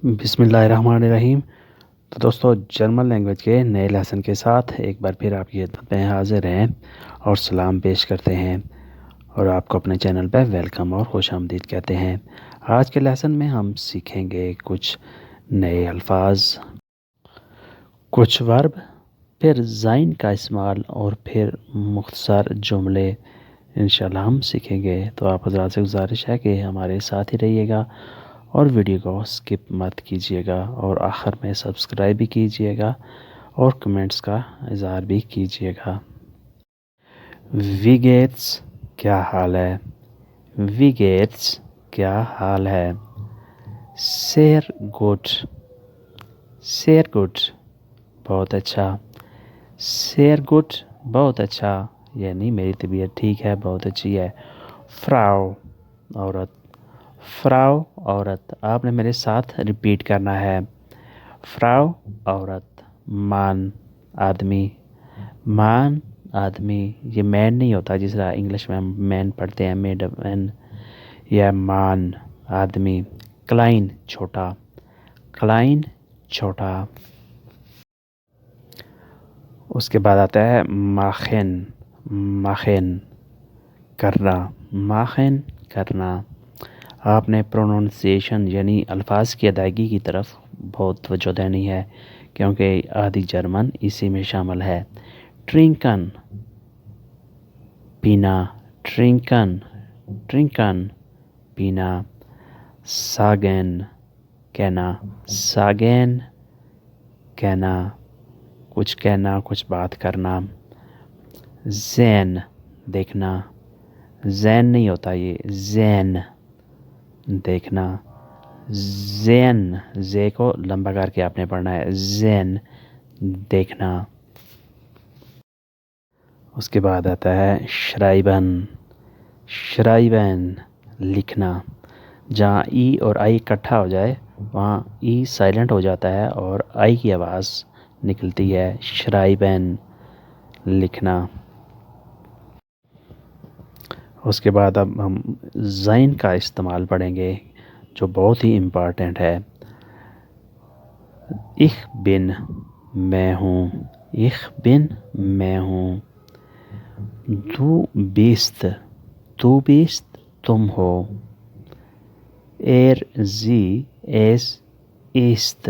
بسم اللہ الرحمن الرحیم۔ تو دوستو جرمن لینگویج کے نئے لیسن کے ساتھ ایک بار پھر آپ کی خدمت میں حاضر ہیں اور سلام پیش کرتے ہیں اور آپ کو اپنے چینل پہ ویلکم اور خوش آمدید کہتے ہیں۔ آج کے لیسن میں ہم سیکھیں گے کچھ نئے الفاظ، کچھ ورب، پھر زائن کا استعمال اور پھر مختصر جملے انشاءاللہ ہم سیکھیں گے۔ تو آپ حضرات سے گزارش ہے کہ ہمارے ساتھ ہی رہیے گا اور ویڈیو کو سکپ مت کیجیے گا اور آخر میں سبسکرائب بھی کیجیے گا اور کمنٹس کا اظہار بھی کیجیے گا۔ وی گیٹس کیا حال ہے؟ وی گیٹس کیا حال ہے؟ سیر گڈ، سیر گڈ بہت اچھا، سیر گڈ بہت اچھا یعنی میری طبیعت ٹھیک ہے، بہت اچھی ہے۔ فراؤ عورت، فراؤ عورت، آپ نے میرے ساتھ ریپیٹ کرنا ہے۔ فراؤ عورت، مان آدمی، مان آدمی، یہ مین نہیں ہوتا جس طرح انگلش میں ہم مین پڑھتے ہیں، میڈ مین، یا مان آدمی۔ کلائن چھوٹا، کلائن چھوٹا۔ اس کے بعد آتا ہے ماخن، ماخن کرنا، ماخن کرنا۔ آپ نے پروننسیشن یعنی الفاظ کی ادائیگی کی طرف بہت توجہ دینی ہے کیونکہ آدھی جرمن اسی میں شامل ہے۔ ٹرنکن پینا، ٹرنکن، ٹرنکن پینا۔ ساگن کہنا، ساگن کہنا، کچھ کہنا، کچھ بات کرنا۔ زین دیکھنا، زین نہیں ہوتا یہ، زین دیکھنا۔ زین، زے کو لمبا کر کے آپ نے پڑھنا ہے، زین دیکھنا۔ اس کے بعد آتا ہے شرائبن، شرائبن لکھنا۔ جہاں ای اور آئی اکٹھا ہو جائے وہاں ای سائلنٹ ہو جاتا ہے اور آئی کی آواز نکلتی ہے۔ شرائبن لکھنا۔ اس کے بعد اب ہم زائن کا استعمال پڑھیں گے جو بہت ہی امپارٹنٹ ہے۔ اِخ بن میں ہوں، اِخ بن میں ہوں۔ دو بیست، تو بیست تم ہو۔ ایر زی ایس ایست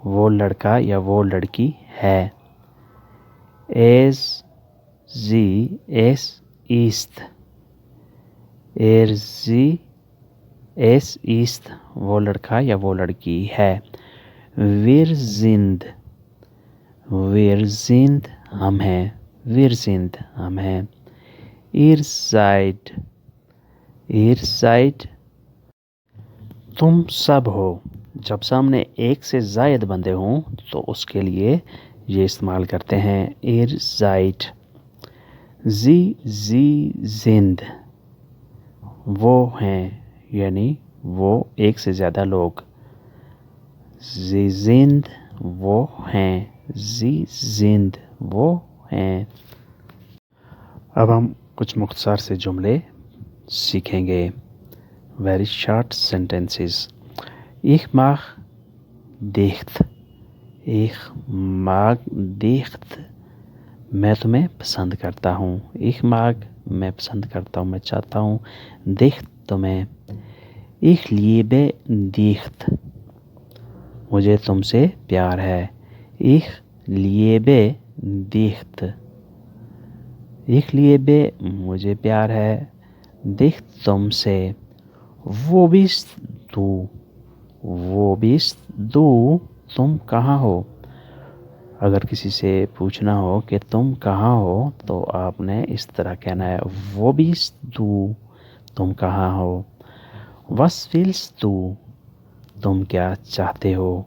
وہ لڑکا یا وہ لڑکی ہے۔ ایز زی ایس ایست، ایر زی ایس ایست وہ لڑکا یا وہ لڑکی ہے۔ ویر زند، ویر زند ہم ہیں، ویر زند ہم ہیں۔ ایر سائڈ، ایر سائڈ تم سب ہو۔ جب سامنے ایک سے زائد بندے ہوں تو اس کے لیے یہ استعمال کرتے ہیں، ایر سائڈ۔ زی زی زند وہ ہیں یعنی وہ ایک سے زیادہ لوگ۔ زی زند وہ ہیں، زی زند وہ ہیں۔ اب ہم کچھ مختصر سے جملے سیکھیں گے، ویری شارٹ سینٹنسز۔ ایک ماغ دیکھت، ایک ماغ دیکھت میں تمہیں پسند کرتا ہوں، ایک ماغ میں پسند کرتا ہوں، میں چاہتا ہوں، دیکھت تمہیں۔ ایک لیبے دیکھت مجھے تم سے پیار ہے، ایک لیبے دیکھت، ایک لیبے مجھے پیار ہے، دیکھت تم سے۔ وہ بیست دو، وہ بیست دو تم کہاں ہو۔ اگر کسی سے پوچھنا ہو کہ تم کہاں ہو تو آپ نے اس طرح کہنا ہے، وہ بیست دو تم کہاں ہو۔ وس ویلس دو تم کیا چاہتے ہو،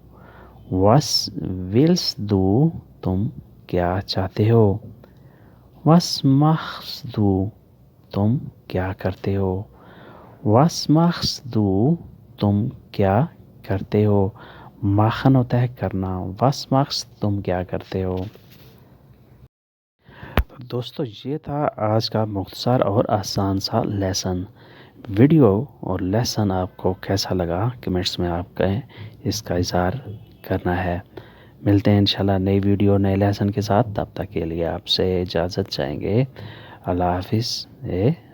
وس ویلس دو تم کیا چاہتے ہو۔ وس ماخس دو تم کیا کرتے ہو، وس ماخس دو تم کیا کرتے ہو۔ ماخن ہوتا ہے کرنا، وس ماخس تم کیا کرتے ہو۔ دوستو یہ تھا آج کا مختصر اور آسان سا لیسن۔ ویڈیو اور لیسن آپ کو کیسا لگا کمنٹس میں آپ کا اس کا اظہار کرنا ہے. ملتے ہیں انشاءاللہ نئی ویڈیو نئے لیسن کے ساتھ. تب تک کے لیے آپ سے اجازت چاہیں گے. اللہ حافظ.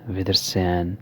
ودرسین.